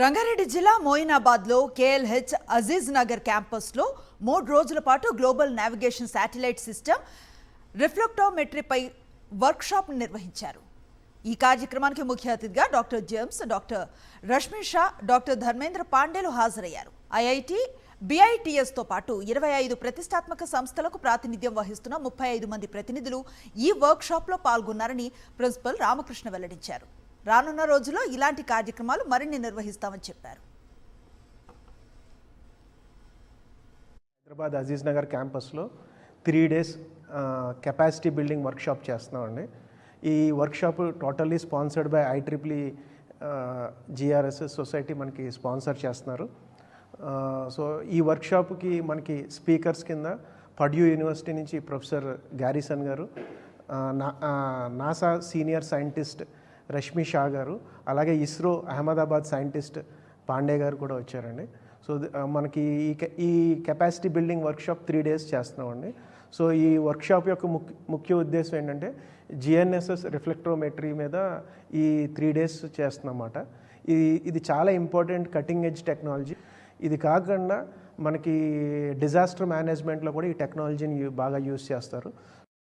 రంగారెడ్డి జిల్లా మోయినాబాద్లో కేఎల్హెచ్ అజీజ్ నగర్ క్యాంపస్లో 3 రోజుల పాటు గ్లోబల్ నావిగేషన్ శాటిలైట్ సిస్టమ్ రిఫ్లెక్టోమెట్రీపై వర్క్షాప్ నిర్వహించారు. ఈ కార్యక్రమానికి ముఖ్య అతిథిగా doctor James, doctor Rashmi Shah, doctor Dharmendra పాండేలు హాజరయ్యారు. ఐఐటి, బిఐటిఎస్తో పాటు 25 ప్రతిష్టాత్మక సంస్థలకు ప్రాతినిధ్యం వహిస్తున్న 35 మంది ప్రతినిధులు ఈ వర్క్షాప్లో పాల్గొన్నారని ప్రిన్సిపల్ రామకృష్ణ వెల్లడించారు. రానున్న రోజుల్లో ఇలాంటి కార్యక్రమాలు మరిన్ని నిర్వహిస్తామని చెప్పారు. హైదరాబాద్ అజీజ్ నగర్ క్యాంపస్లో 3 days కెపాసిటీ బిల్డింగ్ వర్క్షాప్ చేస్తున్నామండి. ఈ workshop totally sponsored by IEEE GRSS society మనకి స్పాన్సర్ చేస్తున్నారు. సో ఈ వర్క్షాప్కి మనకి స్పీకర్స్ కింద పడ్యూ యూనివర్సిటీ నుంచి ప్రొఫెసర్ గ్యారిసన్ గారు, NASA senior scientist Rashmi Shah గారు, అలాగే ఇస్రో అహ్మదాబాద్ సైంటిస్ట్ పాండే గారు కూడా వచ్చారండి. సో మనకి ఈ కెపాసిటీ బిల్డింగ్ వర్క్షాప్ 3 days చేస్తున్నామండి. సో ఈ వర్క్షాప్ యొక్క ముఖ్య ఉద్దేశం ఏంటంటే GNSS రిఫ్లెక్టోమెట్రీ మీద ఈ 3 days చేస్తున్నమాట. ఇది చాలా ఇంపార్టెంట్ కటింగ్ ఎడ్జ్ టెక్నాలజీ. ఇది కాకుండా మనకి డిజాస్టర్ మేనేజ్మెంట్లో కూడా ఈ టెక్నాలజీని బాగా యూజ్ చేస్తారు.